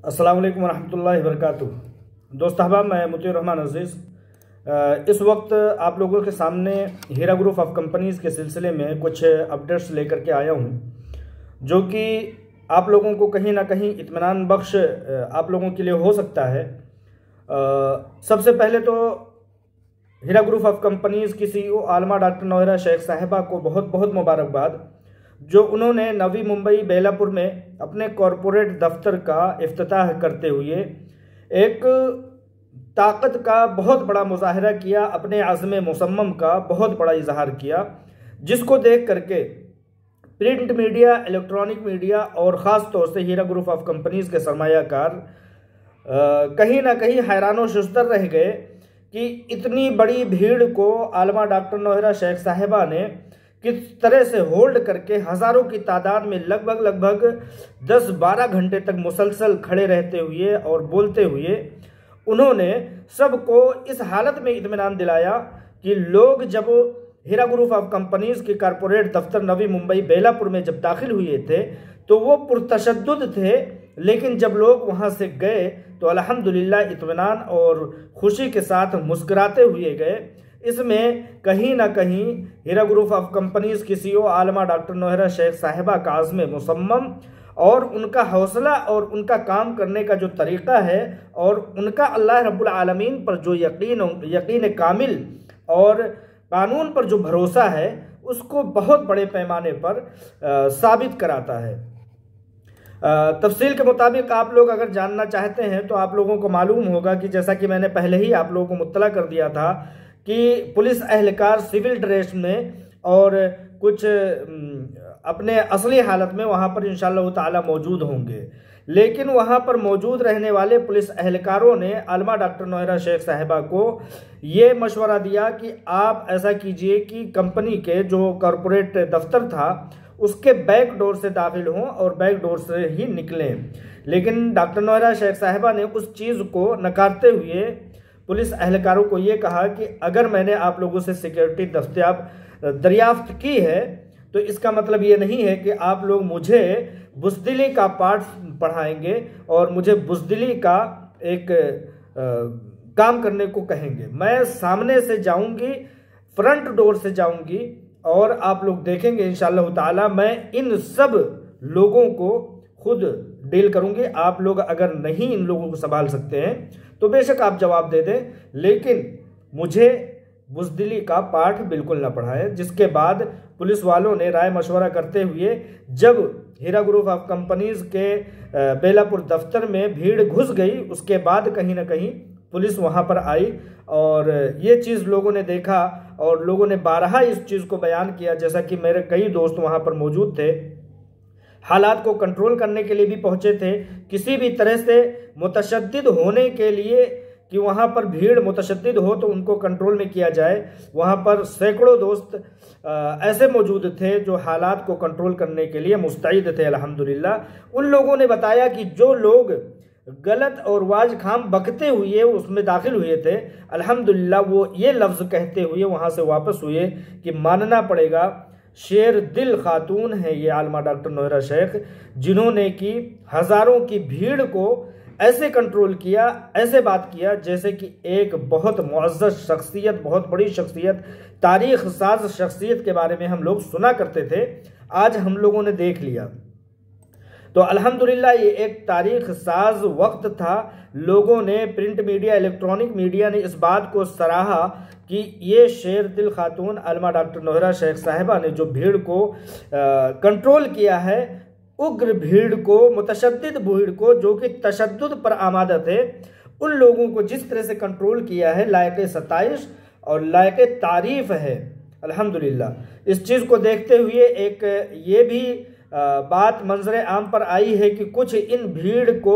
अस्सलाम वालेकुम रहमतुल्लाहि वबरकातुहू। दोस्त अहबाब, मैं मुतीउर रहमान अजीज़ इस वक्त आप लोगों के सामने हीरा ग्रुप ऑफ कंपनीज़ के सिलसिले में कुछ अपडेट्स लेकर के आया हूँ, जो कि आप लोगों को कहीं ना कहीं इत्मीनान बख्श आप लोगों के लिए हो सकता है। सबसे पहले तो हीरा ग्रुप ऑफ कंपनीज़ की CEO आलमा डॉक्टर नौहरा शेख साहिबा को बहुत बहुत मुबारकबाद, जो उन्होंने नवी मुंबई बेलापुर में अपने कॉरपोरेट दफ्तर का इफ्तिताह करते हुए एक ताकत का बहुत बड़ा मुजाहरा किया, अपने आज़म मुसम्मम का बहुत बड़ा इजहार किया, जिसको देख करके प्रिंट मीडिया, इलेक्ट्रॉनिक मीडिया और ख़ास तौर से हीरा ग्रुप ऑफ कंपनीज़ के सरमायाकार कहीं ना कहीं हैरान व शुस्तर रह गए कि इतनी बड़ी भीड़ को आलमा डॉक्टर नौहरा शेख साहिबा ने किस तरह से होल्ड करके हज़ारों की तादाद में लगभग 10-12 घंटे तक मुसलसल खड़े रहते हुए और बोलते हुए उन्होंने सबको इस हालत में इत्मीनान दिलाया कि लोग जब हीरा ग्रुप ऑफ कंपनीज़ के कॉरपोरेट दफ्तर नवी मुंबई बेलापुर में जब दाखिल हुए थे तो वो पुरतशद्दुद थे, लेकिन जब लोग वहाँ से गए तो अल्हम्दुलिल्लाह इत्मीनान और खुशी के साथ मुस्कुराते हुए गए। इसमें कहीं ना कहीं हीरा ग्रुप ऑफ कंपनीज़ की CEO आलमा डॉक्टर नौहरा शेख साहिबा का आज़म मुसम्मम और उनका हौसला और उनका काम करने का जो तरीक़ा है और उनका अल्लाह रब्बुल आलमीन पर जो यकीन कामिल और कानून पर जो भरोसा है, उसको बहुत बड़े पैमाने पर साबित कराता है। तफसील के मुताबिक आप लोग अगर जानना चाहते हैं तो आप लोगों को मालूम होगा कि जैसा कि मैंने पहले ही आप लोगों को मुत्तला कर दिया था कि पुलिस एहलकार सिविल ड्रेस में और कुछ अपने असली हालत में वहाँ पर इंशाअल्लाह ताला मौजूद होंगे, लेकिन वहाँ पर मौजूद रहने वाले पुलिस एहलकारों ने आलमा डॉक्टर नौहरा शेख साहिबा को ये मशवरा दिया कि आप ऐसा कीजिए कि कंपनी के जो कॉरपोरेट दफ्तर था उसके बैक डोर से दाखिल हों और बैक डोर से ही निकलें। लेकिन डॉक्टर नौहरा शेख साहिबा ने उस चीज़ को नकारते हुए पुलिस एहलकारों को ये कहा कि अगर मैंने आप लोगों से सिक्योरिटी दरियाफ्त की है तो इसका मतलब ये नहीं है कि आप लोग मुझे बुज़दिली का पाठ पढ़ाएंगे और मुझे बुज़दिली का एक काम करने को कहेंगे। मैं सामने से जाऊंगी, फ्रंट डोर से जाऊंगी और आप लोग देखेंगे इंशाअल्लाह ताला मैं इन सब लोगों को खुद डील करूंगी। आप लोग अगर नहीं इन लोगों को संभाल सकते हैं तो बेशक आप जवाब दे दें, लेकिन मुझे बुज़दिली का पाठ बिल्कुल ना पढ़ाएं। जिसके बाद पुलिस वालों ने राय मशवरा करते हुए जब हीरा ग्रुप ऑफ कंपनीज़ के बेलापुर दफ्तर में भीड़ घुस गई, उसके बाद कहीं ना कहीं पुलिस वहां पर आई और ये चीज़ लोगों ने देखा और लोगों ने बारहा इस चीज़ को बयान किया। जैसा कि मेरे कई दोस्त वहां पर मौजूद थे, हालात को कंट्रोल करने के लिए भी पहुंचे थे, किसी भी तरह से मुतशद्दिद होने के लिए कि वहाँ पर भीड़ मुतशद्दिद हो तो उनको कंट्रोल में किया जाए। वहाँ पर सैकड़ों दोस्त ऐसे मौजूद थे जो हालात को कंट्रोल करने के लिए मुस्तैद थे अल्हम्दुलिल्लाह। उन लोगों ने बताया कि जो लोग गलत और वाज खाम बकते हुए उसमें दाखिल हुए थे, अल्हम्दुलिल्लाह वो ये लफ्ज़ कहते हुए वहाँ से वापस हुए कि मानना पड़ेगा शेर दिल खातून है ये आलमा डॉक्टर नौहरा शेख, जिन्होंने कि हज़ारों की भीड़ को ऐसे कंट्रोल किया, ऐसे बात किया जैसे कि एक बहुत मुअज़्ज़ज़ शख्सियत, बहुत बड़ी शख्सियत, तारीख़ साज शख्सियत के बारे में हम लोग सुना करते थे, आज हम लोगों ने देख लिया। तो अल्हम्दुलिल्लाह ये एक तारीख़ साज वक्त था। लोगों ने, प्रिंट मीडिया, इलेक्ट्रॉनिक मीडिया ने इस बात को सराहा कि ये शेर दिल खातून आलमा डॉक्टर नौहरा शेख साहिबा ने जो भीड़ को कंट्रोल किया है, उग्र भीड़ को, मुतशद्दिद भीड़ को जो कि तशद्दुद पर आमादा थे, उन लोगों को जिस तरह से कंट्रोल किया है लायक सताइश और लायक तारीफ़ है अल्हम्दुलिल्लाह। इस चीज़ को देखते हुए एक ये भी बात मंजर आम पर आई है कि कुछ इन भीड़ को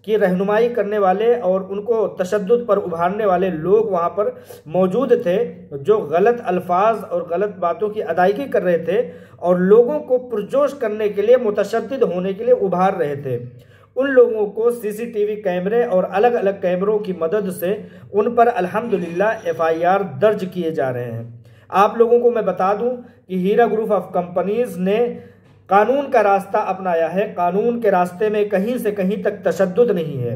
की रहनुमाई करने वाले और उनको तशद्दुद पर उभारने वाले लोग वहाँ पर मौजूद थे, जो गलत अल्फाज और गलत बातों की अदायगी कर रहे थे और लोगों को पुरजोश करने के लिए, मुतशद्दिद होने के लिए उभार रहे थे। उन लोगों को CCTV कैमरे और अलग अलग कैमरों की मदद से उन पर अल्हम्दुलिल्लाह FIR दर्ज किए जा रहे हैं। आप लोगों को मैं बता दूं कि हीरा ग्रुप ऑफ कंपनीज़ ने कानून का रास्ता अपनाया है, कानून के रास्ते में कहीं से कहीं तक तशद्दुद नहीं है।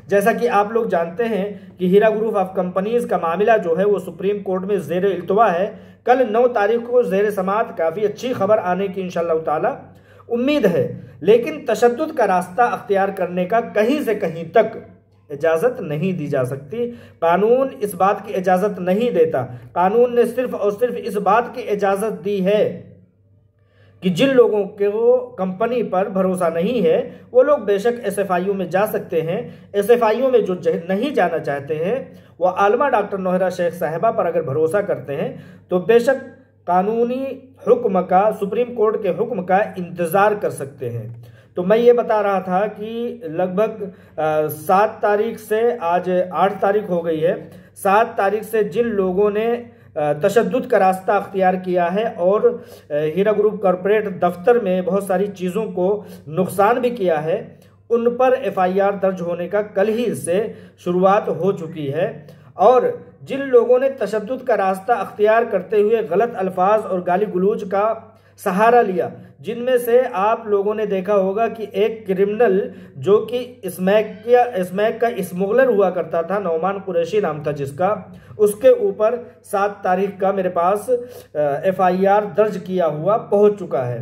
जैसा कि आप लोग जानते हैं कि हीरा ग्रुप ऑफ कंपनीज का मामला जो है वो सुप्रीम कोर्ट में ज़ेर इल्तवा है। कल 9 तारीख को ज़ेर समाअत काफ़ी अच्छी खबर आने की इंशाअल्लाह ताला उम्मीद है, लेकिन तशद्दुद का रास्ता अख्तियार करने का कहीं से कहीं तक इजाज़त नहीं दी जा सकती। कानून इस बात की इजाज़त नहीं देता। कानून ने सिर्फ और सिर्फ इस बात की इजाज़त दी है कि जिन लोगों को कंपनी पर भरोसा नहीं है वो लोग बेशक एसएफआईओ में जा सकते हैं। एसएफआईओ में जो नहीं जाना चाहते हैं वो आलमा डॉक्टर नौहरा शेख साहिबा पर अगर भरोसा करते हैं तो बेशक कानूनी हुक्म का, सुप्रीम कोर्ट के हुक्म का इंतज़ार कर सकते हैं। तो मैं ये बता रहा था कि लगभग 7 तारीख से आज 8 तारीख हो गई है। 7 तारीख से जिन लोगों ने तशद्दुद का रास्ता अख्तियार किया है और हीरा ग्रुप कॉरपोरेट दफ्तर में बहुत सारी चीज़ों को नुकसान भी किया है, उन पर एफआईआर दर्ज होने का कल ही से शुरुआत हो चुकी है। और जिन लोगों ने तशद्दुद का रास्ता अख्तियार करते हुए गलत अल्फाज और गाली गलौज का सहारा लिया, जिनमें से आप लोगों ने देखा होगा कि एक क्रिमिनल जो कि स्मैक का स्मगलर हुआ करता था, नौमान कुरैशी नाम था जिसका, उसके ऊपर 7 तारीख का मेरे पास एफआईआर दर्ज किया हुआ पहुंच चुका है।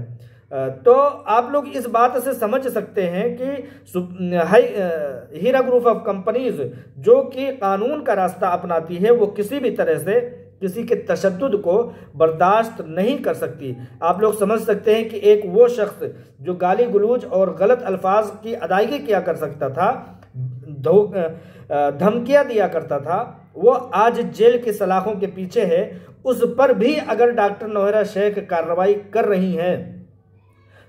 तो आप लोग इस बात से समझ सकते हैं कि हीरा ग्रुप ऑफ कंपनीज जो कि कानून का रास्ता अपनाती है वो किसी भी तरह से किसी के तशद्दुद को बर्दाश्त नहीं कर सकती। आप लोग समझ सकते हैं कि एक वो शख्स जो गाली गलौज और गलत अल्फाज की अदायगी किया कर सकता था, धमकियां दिया करता था, वो आज जेल की सलाखों के पीछे है। उस पर भी अगर डॉक्टर नौहरा शेख कार्रवाई कर रही हैं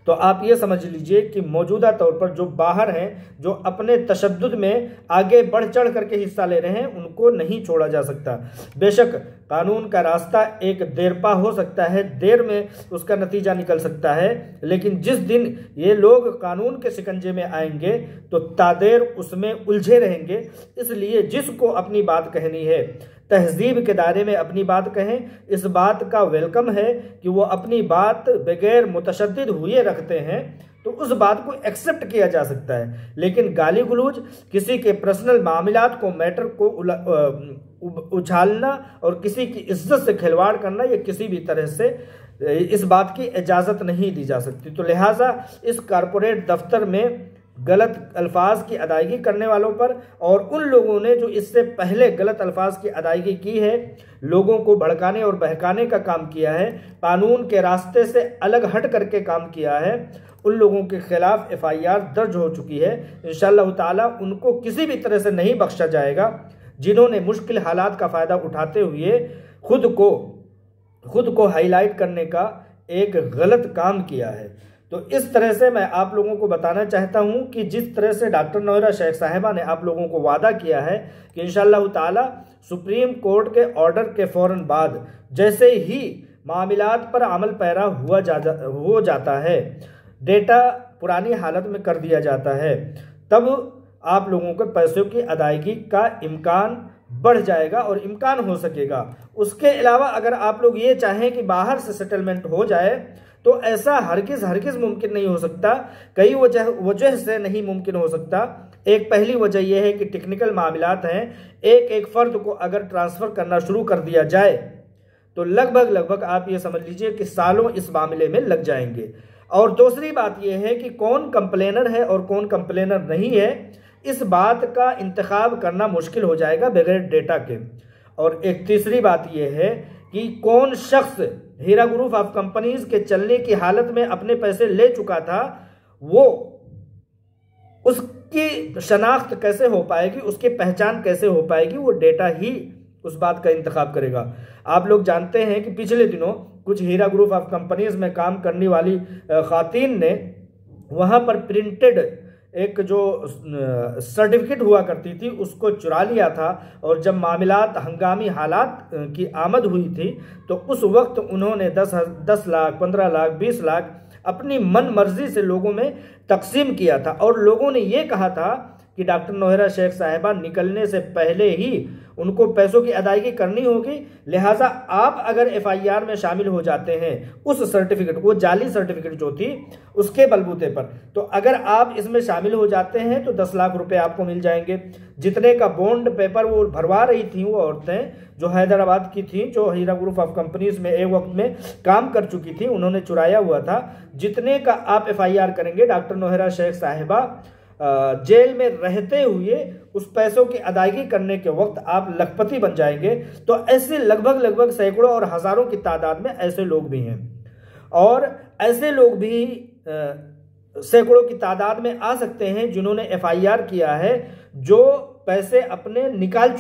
तो आप ये समझ लीजिए कि मौजूदा तौर पर जो बाहर हैं, जो अपने तशद्दुद में आगे बढ़ चढ़ करके हिस्सा ले रहे हैं, उनको नहीं छोड़ा जा सकता। बेशक कानून का रास्ता एक देरपा हो सकता है, देर में उसका नतीजा निकल सकता है, लेकिन जिस दिन ये लोग कानून के शिकंजे में आएंगे तो तादेर उसमें उलझे रहेंगे। इसलिए जिसको अपनी बात कहनी है तहजीब के दायरे में अपनी बात कहें। इस बात का वेलकम है कि वो अपनी बात बगैर मुतशद्दिद हुए रखते हैं तो उस बात को एक्सेप्ट किया जा सकता है, लेकिन गाली गलौज, किसी के पर्सनल मामलात को, मैटर को उछालना और किसी की इज्जत से खिलवाड़ करना, ये किसी भी तरह से इस बात की इजाज़त नहीं दी जा सकती। तो लिहाजा इस कॉरपोरेट दफ्तर में गलत अल्फाज की अदायगी करने वालों पर और उन लोगों ने जो इससे पहले गलत अल्फाज की अदायगी की है, लोगों को भड़काने और बहकाने का काम किया है, कानून के रास्ते से अलग हट करके काम किया है, उन लोगों के खिलाफ एफआईआर दर्ज हो चुकी है। इंशाअल्लाह ताला उनको किसी भी तरह से नहीं बख्शा जाएगा जिन्होंने मुश्किल हालात का फ़ायदा उठाते हुए खुद को हाईलाइट करने का एक गलत काम किया है। तो इस तरह से मैं आप लोगों को बताना चाहता हूं कि जिस तरह से डॉक्टर नौहरा शेख साहिबा ने आप लोगों को वादा किया है कि इंशाअल्लाह ताला सुप्रीम कोर्ट के ऑर्डर के फौरन बाद जैसे ही मामलात पर अमल पैरा हो जाता है, डेटा पुरानी हालत में कर दिया जाता है, तब आप लोगों के पैसों की अदायगी का इम्कान बढ़ जाएगा और इम्कान हो सकेगा। उसके अलावा अगर आप लोग ये चाहें कि बाहर से सेटलमेंट हो जाए तो ऐसा हरगिज़ मुमकिन नहीं हो सकता। कई वजह से नहीं मुमकिन हो सकता। एक पहली वजह यह है कि टेक्निकल मामलात हैं। एक फ़र्द को अगर ट्रांसफ़र करना शुरू कर दिया जाए तो लगभग आप ये समझ लीजिए कि सालों इस मामले में लग जाएंगे। और दूसरी बात यह है कि कौन कंप्लेनर है और कौन कंप्लेनर नहीं है, इस बात का इंतखाब करना मुश्किल हो जाएगा बगैर डेटा के। और एक तीसरी बात यह है कि कौन शख्स हीरा ग्रुप ऑफ कंपनीज के चलने की हालत में अपने पैसे ले चुका था, वो उसकी शनाख्त कैसे हो पाएगी, उसकी पहचान कैसे हो पाएगी, वो डेटा ही उस बात का इंतखाब करेगा। आप लोग जानते हैं कि पिछले दिनों कुछ हीरा ग्रुप ऑफ कंपनीज में काम करने वाली खातून ने वहां पर प्रिंटेड एक जो सर्टिफिकेट हुआ करती थी उसको चुरा लिया था। और जब मामलात हंगामी हालात की आमद हुई थी तो उस वक्त उन्होंने 10 लाख, 15 लाख, 20 लाख अपनी मन मर्जी से लोगों में तकसीम किया था। और लोगों ने ये कहा था कि डॉक्टर नौहरा शेख साहिबा निकलने से पहले ही उनको पैसों की अदायगी करनी होगी। लिहाजा आप अगर एफआईआर में शामिल हो जाते हैं उस सर्टिफिकेट, वो जाली सर्टिफिकेट जो थी उसके बलबूते पर, तो अगर आप इसमें शामिल हो जाते हैं तो 10 लाख रुपए आपको मिल जाएंगे। जितने का बॉन्ड पेपर वो भरवा रही थी वो औरतें जो हैदराबाद की थी, जो हीरा ग्रुप ऑफ कंपनीज में एक वक्त में काम कर चुकी थी, उन्होंने चुराया हुआ था, जितने का आप एफआईआर करेंगे डॉक्टर नौहरा शेख साहिबा जेल में रहते हुए उस पैसों की अदायगी करने के वक्त आप लखपति बन जाएंगे। तो ऐसे लगभग सैकड़ों और हजारों की तादाद में ऐसे लोग भी हैं, और ऐसे लोग भी सैकड़ों की तादाद में आ सकते हैं जिन्होंने एफआईआर किया है, जो पैसे अपने निकाल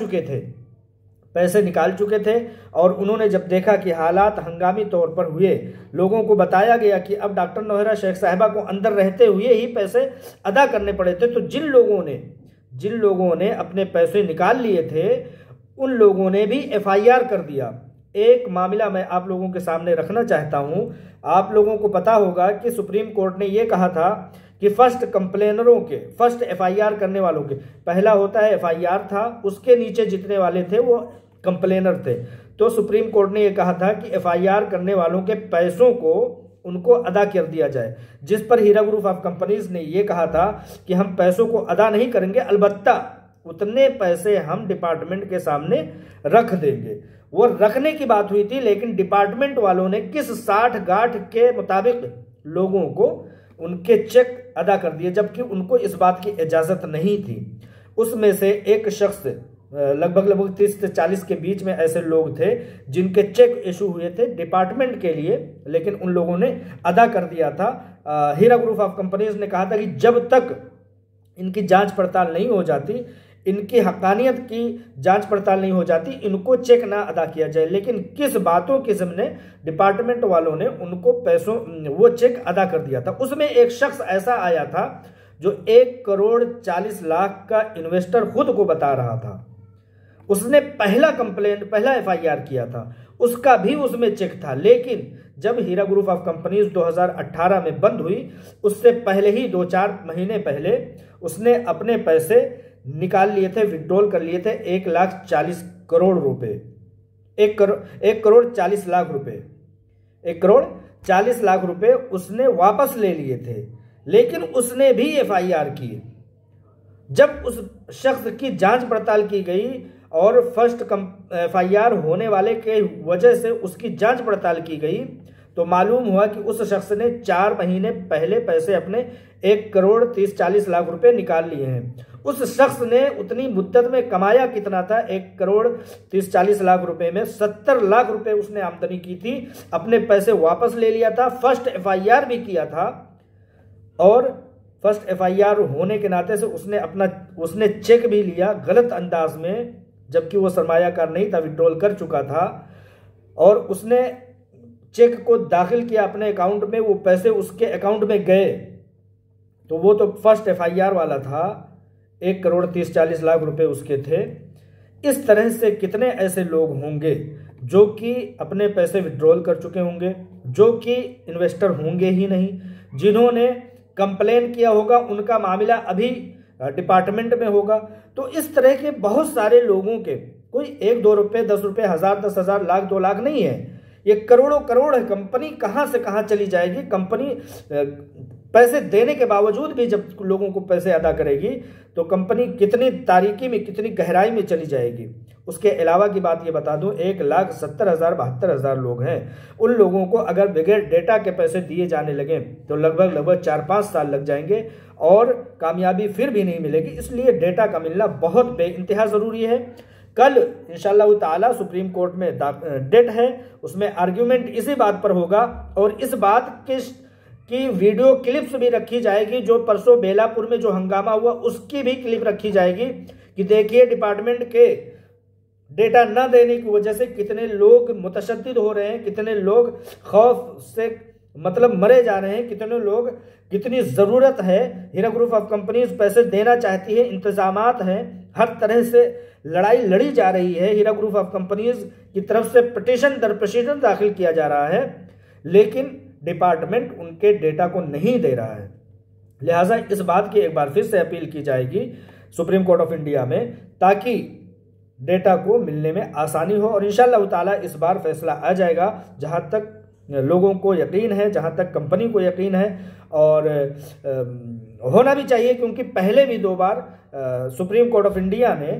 चुके थे और उन्होंने जब देखा कि हालात हंगामी तौर पर हुए, लोगों को बताया गया कि अब डॉक्टर नौहरा शेख साहिबा को अंदर रहते हुए ही पैसे अदा करने पड़े थे, तो जिन लोगों ने अपने पैसे निकाल लिए थे उन लोगों ने भी एफआईआर कर दिया। एक मामला मैं आप लोगों के सामने रखना चाहता हूं। आप लोगों को पता होगा कि सुप्रीम कोर्ट ने यह कहा था कि फर्स्ट एफआईआर करने वालों के, पहला होता है एफआईआर था, उसके नीचे जितने वाले थे वो कंप्लेनर थे। तो सुप्रीम कोर्ट ने यह कहा था कि एफआईआर करने वालों के पैसों को उनको अदा कर दिया जाए, जिस पर हीरा ग्रुप ऑफ कंपनीज ने यह कहा था कि हम पैसों को अदा नहीं करेंगे, अलबत्ता उतने पैसे हम डिपार्टमेंट के सामने रख देंगे। वो रखने की बात हुई थी, लेकिन डिपार्टमेंट वालों ने किस साठ गांठ के मुताबिक लोगों को उनके चेक अदा कर दिए, जबकि उनको इस बात की इजाजत नहीं थी। उसमें से एक शख्स, लगभग 30 से 40 के बीच में ऐसे लोग थे जिनके चेक इशू हुए थे डिपार्टमेंट के लिए, लेकिन उन लोगों ने अदा कर दिया था। हीरा ग्रुप ऑफ कंपनीज ने कहा था कि जब तक इनकी जांच पड़ताल नहीं हो जाती, इनकी हकानियत की जांच पड़ताल नहीं हो जाती, इनको चेक ना अदा किया जाए। लेकिन किस बातों के ज़िम्ने डिपार्टमेंट वालों ने उनको पैसों वो चेक अदा कर दिया था। उसमें एक शख्स ऐसा आया था जो 1,40,00,000 का इन्वेस्टर खुद को बता रहा था। उसने पहला एफआईआर किया था, उसका भी उसमें चेक था। लेकिन जब हीरा ग्रुप ऑफ कंपनीज 2018 में बंद हुई, उससे पहले ही 2-4 महीने पहले उसने अपने पैसे निकाल लिए थे, विड्रॉल कर लिए थे 1,40,00,000 रुपए, 1,40,00,000 रुपए, 1,40,00,000 रुपए उसने वापस ले लिए थे। लेकिन उसने भी एफआईआर की। जब उस शख्स की जांच पड़ताल की गई और फर्स्ट एफआईआर होने वाले के वजह से उसकी जांच पड़ताल की गई, तो मालूम हुआ कि उस शख्स ने 4 महीने पहले पैसे अपने 1,30,40,00,000 रुपए निकाल लिए हैं। उस शख्स ने उतनी मुद्दत में कमाया कितना था? 1,30,40,00,000 रुपए में 70 लाख रुपए उसने आमदनी की थी, अपने पैसे वापस ले लिया था, फर्स्ट एफआईआर भी किया था, और फर्स्ट एफआईआर होने के नाते से उसने चेक भी लिया गलत अंदाज में, जबकि वो सरमायाकार नहीं था, विड्रॉल कर चुका था, और उसने चेक को दाखिल किया अपने अकाउंट में, वो पैसे उसके अकाउंट में गए, तो वो तो फर्स्ट एफआईआर वाला था, 1,30,40,00,000 रुपए उसके थे। इस तरह से कितने ऐसे लोग होंगे जो कि अपने पैसे विड्रॉल कर चुके होंगे, जो कि इन्वेस्टर होंगे ही नहीं, जिन्होंने कंप्लेन किया होगा, उनका मामला अभी डिपार्टमेंट में होगा। तो इस तरह के बहुत सारे लोगों के, कोई 1-2 रुपए, 10 रुपए, 1000, 10,000, लाख, 2 लाख नहीं है, ये करोड़ों करोड़ है। कंपनी कहां से कहां चली जाएगी। कंपनी पैसे देने के बावजूद भी जब लोगों को पैसे अदा करेगी तो कंपनी कितनी तारीकी में, कितनी गहराई में चली जाएगी। उसके अलावा की बात ये बता दूं, 1,70,000 72,000 लोग हैं। उन लोगों को अगर बगैर डेटा के पैसे दिए जाने लगे तो लगभग 4-5 साल लग जाएंगे और कामयाबी फिर भी नहीं मिलेगी। इसलिए डेटा का मिलना बहुत बेइंतहा ज़रूरी है। कल इंशाअल्लाह ताला सुप्रीम कोर्ट में डेट है, उसमें आर्ग्यूमेंट इसी बात पर होगा, और इस बात की वीडियो क्लिप्स भी रखी जाएगी। जो परसों बेलापुर में जो हंगामा हुआ उसकी भी क्लिप रखी जाएगी कि देखिए डिपार्टमेंट के डेटा न देने की वजह से कितने लोग मुतशद्दिद हो रहे हैं, कितने लोग खौफ से मरे जा रहे हैं, कितने लोग, कितनी ज़रूरत है। हीरा ग्रुप ऑफ कंपनीज पैसे देना चाहती है, इंतजामात हैं, हर तरह से लड़ाई लड़ी जा रही है। हीरा ग्रुप ऑफ कंपनीज की तरफ से पिटीशन दर पिटीशन दाखिल किया जा रहा है, लेकिन डिपार्टमेंट उनके डेटा को नहीं दे रहा है। लिहाजा इस बात की एक बार फिर से अपील की जाएगी सुप्रीम कोर्ट ऑफ इंडिया में, ताकि डेटा को मिलने में आसानी हो। और इंशाअल्लाह ताला इस बार फैसला आ जाएगा, जहां तक लोगों को यकीन है, जहां तक कंपनी को यकीन है, और होना भी चाहिए, क्योंकि पहले भी 2 बार सुप्रीम कोर्ट ऑफ इंडिया ने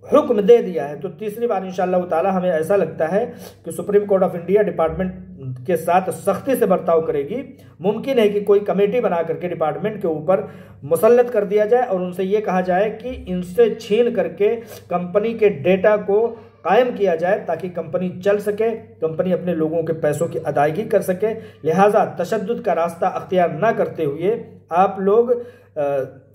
हुक्म दे दिया है। तो तीसरी बार इंशाअल्लाह ताला हमें ऐसा लगता है कि supreme court of India department के साथ सख्ती से बर्ताव करेगी। मुमकिन है कि कोई कमेटी बना करके डिपार्टमेंट के ऊपर मुसल्लत कर दिया जाए और उनसे ये कहा जाए कि इनसे छीन करके कंपनी के डेटा को कायम किया जाए, ताकि कंपनी चल सके, कंपनी अपने लोगों के पैसों की अदायगी कर सके। लिहाजा तशद्दुद का रास्ता अख्तियार ना करते हुए आप लोग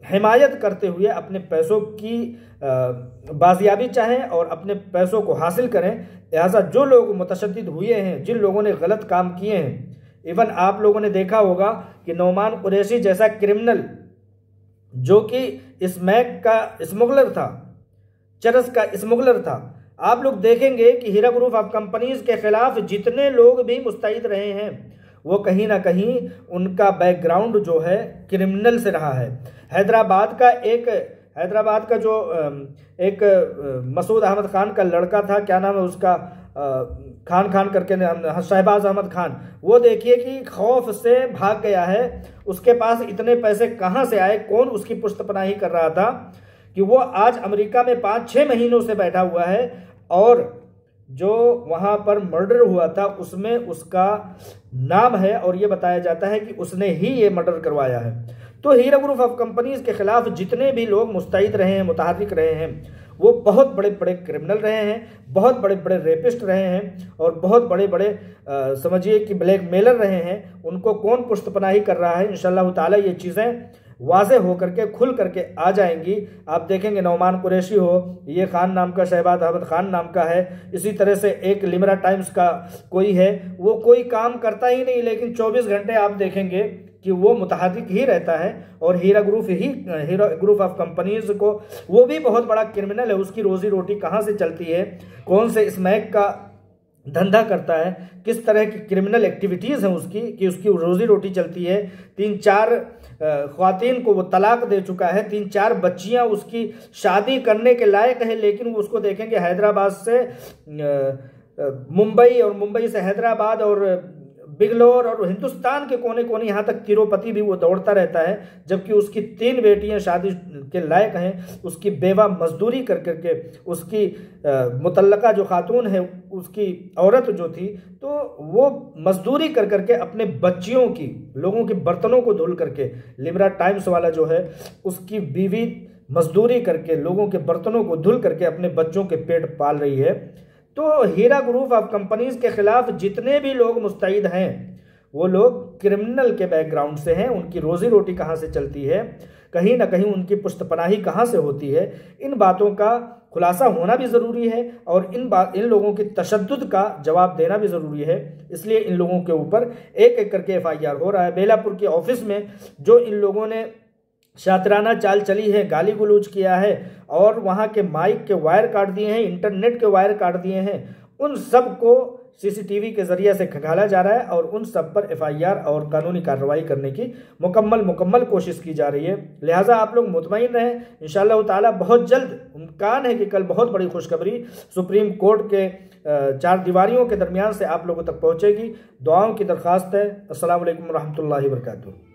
हिमायत करते हुए अपने पैसों की बाजियाबी चाहें और अपने पैसों को हासिल करें। लिहाजा जो लोग मुतशद्दिद हुए हैं, जिन लोगों ने गलत काम किए हैं, इवन आप लोगों ने देखा होगा कि नौमान कुरैशी जैसा क्रिमिनल, जो कि स्मैक का स्मगलर था, चरस का स्मगलर था, आप लोग देखेंगे कि हीरा ग्रुप ऑफ कंपनीज के खिलाफ जितने लोग भी मुस्तैद रहे हैं, वो कहीं ना कहीं उनका बैकग्राउंड जो है क्रिमिनल से रहा है। हैदराबाद का जो एक मसूद अहमद खान का लड़का था, क्या नाम है उसका, खान करके, शहबाज अहमद खान, वो देखिए कि खौफ से भाग गया है। उसके पास इतने पैसे कहाँ से आए, कौन उसकी पुश्तपनाही कर रहा था, कि वो आज अमेरिका में 5-6 महीनों से बैठा हुआ है, और जो वहां पर मर्डर हुआ था उसमें उसका नाम है, और ये बताया जाता है कि उसने ही ये मर्डर करवाया है। तो हीरा ग्रुप ऑफ कंपनीज के खिलाफ जितने भी लोग मुस्तैद रहे हैं, मुतहर्रिक रहे हैं, वो बहुत बड़े बड़े क्रिमिनल रहे हैं, बहुत बड़े बड़े रेपिस्ट रहे हैं, और बहुत बड़े बड़े समझिए कि ब्लैकमेलर रहे हैं। उनको कौन पुश्तपनाही कर रहा है, इंशाअल्लाह ताला ये चीज़ें वाज़े हो करके, खुल करके आ जाएंगी। आप देखेंगे नौमान कुरैशी हो, ये खान नाम का, शहबाज अहमद खान नाम का है, इसी तरह से एक लिमरा टाइम्स का कोई है, वो कोई काम करता ही नहीं, लेकिन 24 घंटे आप देखेंगे कि वो मुतहर्रिक ही रहता है। और हीरा ग्रुप ऑफ कंपनीज को, वो भी बहुत बड़ा क्रिमिनल है, उसकी रोजी रोटी कहाँ से चलती है, कौन से स्मैक का धंधा करता है, किस तरह की क्रिमिनल एक्टिविटीज़ हैं उसकी, कि उसकी रोजी रोटी चलती है। 3-4 ख्वातीन को वो तलाक दे चुका है, 3-4 बच्चियां उसकी शादी करने के लायक है, लेकिन वो उसको देखेंगे हैदराबाद से मुंबई, और मुंबई से हैदराबाद, और बिगलोर, और हिंदुस्तान के कोने कोने, यहाँ तक तिरुपति भी वो दौड़ता रहता है, जबकि उसकी 3 बेटियां शादी के लायक हैं। उसकी बेवा मजदूरी कर करके, उसकी मुतल्लका जो खातून है, उसकी औरत जो थी, तो वो मजदूरी कर करके अपने बच्चियों की, लोगों के बर्तनों को धुल करके, लिमरा टाइम्स वाला जो है, उसकी बीवी मजदूरी करके, लोगों के बर्तनों को धुल करके अपने बच्चों के पेट पाल रही है। तो हीरा ग्रुप ऑफ कंपनीज के खिलाफ जितने भी लोग मुस्तैद हैं, वो लोग क्रिमिनल के बैकग्राउंड से हैं। उनकी रोजी रोटी कहाँ से चलती है, कहीं ना कहीं उनकी पुश्तपनाही कहाँ से होती है, इन बातों का खुलासा होना भी ज़रूरी है, और इन लोगों की तशद्दुद का जवाब देना भी ज़रूरी है। इसलिए इन लोगों के ऊपर एक एक करके FIR हो रहा है। बेलापुर के ऑफिस में जो इन लोगों ने शातिराना चाल चली है, गाली गलौज किया है, और वहाँ के माइक के वायर काट दिए हैं, इंटरनेट के वायर काट दिए हैं, उन सब को CCTV के जरिए से खंगाला जा रहा है, और उन सब पर FIR और कानूनी कार्रवाई करने की मुकम्मल कोशिश की जा रही है। लिहाजा आप लोग मुतमईन रहें, इंशाअल्लाह ताला बहुत जल्द इम्कान है कि कल बहुत बड़ी खुशखबरी सुप्रीम कोर्ट के 4 दीवारियों के दरमियान से आप लोगों तक पहुँचेगी। दुआओं की दरख्वास्त है। अस्सलामु अलैकुम रहमतुल्लाहि व बरकातुहू।